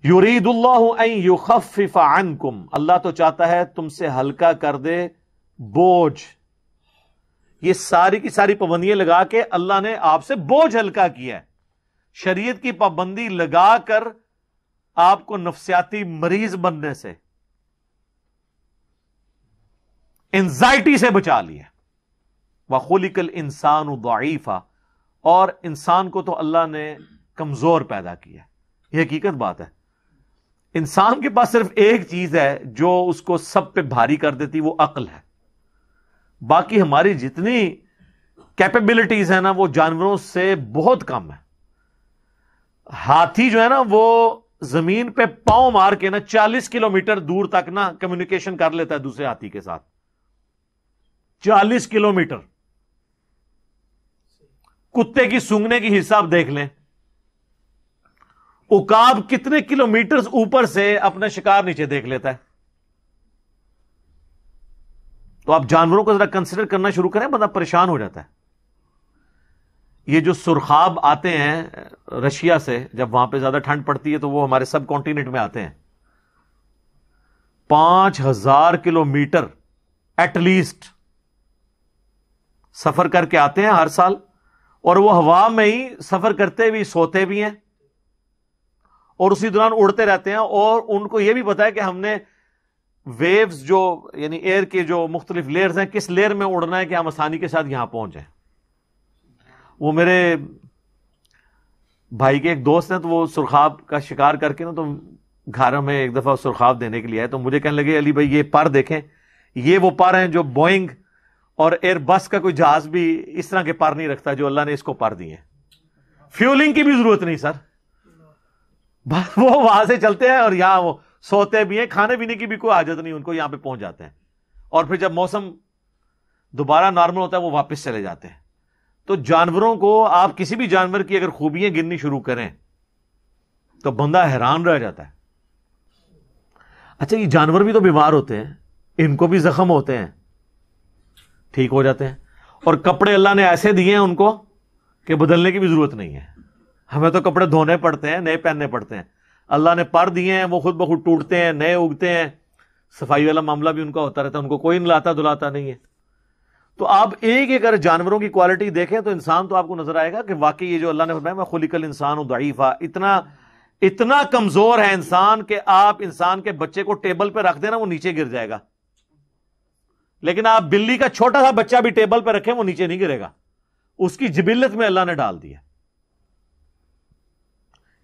یرید اللہ ان یخفف عنکم، اللہ تو چاہتا ہے تم سے ہلکا کر دے بوجھ. یہ ساری کی ساری پابندیاں لگا کے اللہ نے آپ سے بوجھ ہلکا کیا ہے. شریعت کی پابندی لگا کر آپ کو نفسیاتی مریض بننے سے، انزائٹی سے بچا لیا. وَخُلِقَ الْإِنسَانُ ضَعِيفًا، اور انسان کو تو اللہ نے کمزور پیدا کیا. یہ حقیقت بات ہے. انسان کے پاس صرف ایک چیز ہے جو اس کو سب پہ بھاری کر دیتی، وہ عقل ہے. باقی ہماری جتنی کیپیبلٹیز ہیں نا وہ جانوروں سے بہت کم ہے. ہاتھی جو ہے نا وہ زمین پہ پاؤں مار کے نا 40 کلومیٹر دور تک نا کمیونیکیشن کر لیتا ہے دوسرے ہاتھی کے ساتھ. 40 کلومیٹر. کتے کی سونگنے کی حساب دیکھ لیں. عقاب کتنے کلومیٹرز اوپر سے اپنا شکار نیچے دیکھ لیتا ہے. تو آپ جانوروں کو ذرا کنسیڈر کرنا شروع کریں، بندہ پریشان ہو جاتا ہے. یہ جو سرخاب آتے ہیں رشیا سے، جب وہاں پہ زیادہ ٹھنڈ پڑتی ہے تو وہ ہمارے سب کانٹیننٹ میں آتے ہیں. 5000 کلومیٹر ایٹ لیسٹ سفر کر کے آتے ہیں ہر سال، اور وہ ہوا میں ہی سفر کرتے بھی سوتے بھی ہیں اور اسی دوران اڑتے رہتے ہیں. اور ان کو یہ بھی پتا ہے کہ ہم نے ویوز جو یعنی ایئر کے جو مختلف لیئرز ہیں کس لیئر میں اڑنا ہے کہ ہم آسانی کے ساتھ یہاں پہنچ جائیں. وہ میرے بھائی کے ایک دوست ہیں تو وہ سرخاب کا شکار کر کے نا تو گھر میں ایک دفعہ سرخاب دینے کے لیے آئے تو مجھے کہنے لگے علی بھائی یہ پر دیکھیں، یہ وہ پر ہیں جو بوئنگ اور ایئر بس کا کوئی جہاز بھی اس طرح کے پر نہیں رکھتا جو اللہ نے اس کو پر دیے. فیولنگ کی بھی ضرورت نہیں سر، بس وہ وہاں سے چلتے ہیں اور یہاں وہ سوتے بھی ہیں، کھانے پینے کی بھی کوئی حاجت نہیں ان کو، یہاں پہ پہنچ جاتے ہیں اور پھر جب موسم دوبارہ نارمل ہوتا ہے وہ واپس چلے جاتے ہیں. تو جانوروں کو آپ کسی بھی جانور کی اگر خوبیاں گننی شروع کریں تو بندہ حیران رہ جاتا ہے. اچھا یہ جانور بھی تو بیمار ہوتے ہیں، ان کو بھی زخم ہوتے ہیں، ٹھیک ہو جاتے ہیں. اور کپڑے اللہ نے ایسے دیے ہیں ان کو کہ بدلنے کی بھی ضرورت نہیں ہے. ہمیں تو کپڑے دھونے پڑتے ہیں، نئے پہننے پڑتے ہیں. اللہ نے پر دیے ہیں، وہ خود بخود ٹوٹتے ہیں، نئے اگتے ہیں. صفائی والا معاملہ بھی ان کا ہوتا رہتا ہے، ان کو کوئی نلاتا دلاتا نہیں ہے. تو آپ ایک اگر جانوروں کی کوالٹی دیکھیں تو انسان تو آپ کو نظر آئے گا کہ واقعی یہ جو اللہ نے فرمایا خلق الانسان ضعیفا، اتنا کمزور ہے انسان کہ آپ انسان کے بچے کو ٹیبل پہ رکھ دینا وہ نیچے گر جائے گا، لیکن آپ بلی کا چھوٹا سا بچہ بھی ٹیبل پہ رکھیں وہ نیچے نہیں گرے گا. اس کی جبلت میں اللہ نے ڈال دیا.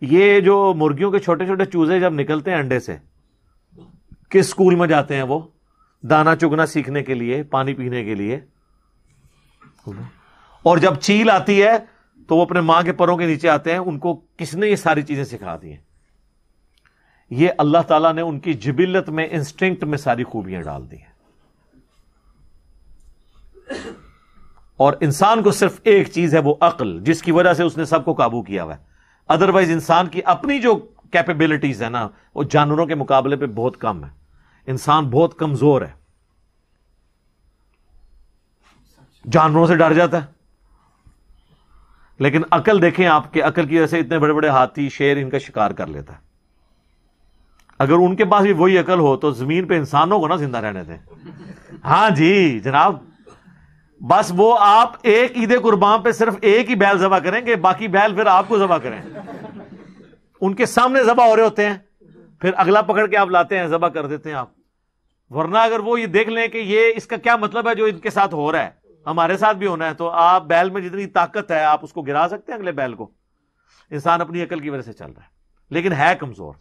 یہ جو مرغیوں کے چھوٹے چھوٹے چوزے جب نکلتے ہیں انڈے سے، کس سکول میں جاتے ہیں وہ؟ دانا چگنا سیکھنے کے لیے، پانی پینے کے لیے. اور جب چیل آتی ہے تو وہ اپنے ماں کے پروں کے نیچے آتے ہیں. ان کو کس نے یہ ساری چیزیں سکھا دی ہیں؟ یہ اللہ تعالیٰ نے ان کی جبلت میں، انسٹنکٹ میں ساری خوبیاں ڈال دی ہیں. اور انسان کو صرف ایک چیز ہے، وہ عقل، جس کی وجہ سے اس نے سب کو قابو کیا ہوا ہے. ادروائز انسان کی اپنی جو کیپیبلٹیز ہے نا وہ جانوروں کے مقابلے پہ بہت کم ہے. انسان بہت کمزور ہے، جانوروں سے ڈر جاتا ہے. لیکن عقل دیکھیں آپ کے، عقل کی وجہ سے اتنے بڑے بڑے ہاتھی شیر ان کا شکار کر لیتا ہے. اگر ان کے پاس بھی وہی عقل ہو تو زمین پہ انسانوں کو نہ زندہ رہنے دیں. ہاں جی جناب، بس وہ آپ ایک عید قربان پہ صرف ایک ہی بیل ذبح کریں گے، باقی بیل پھر آپ کو ذبح کریں. ان کے سامنے ذبح ہو رہے ہوتے ہیں، پھر اگلا پکڑ کے آپ لاتے ہیں ذبح کر دیتے ہیں آپ. ورنہ اگر وہ یہ دیکھ لیں کہ یہ اس کا کیا مطلب ہے جو ان کے ساتھ ہو رہا ہے ہمارے ساتھ بھی ہونا ہے، تو آپ بیل میں جتنی طاقت ہے آپ اس کو گرا سکتے ہیں اگلے بیل کو. انسان اپنی عقل کی وجہ سے چل رہا ہے لیکن ہے کمزور.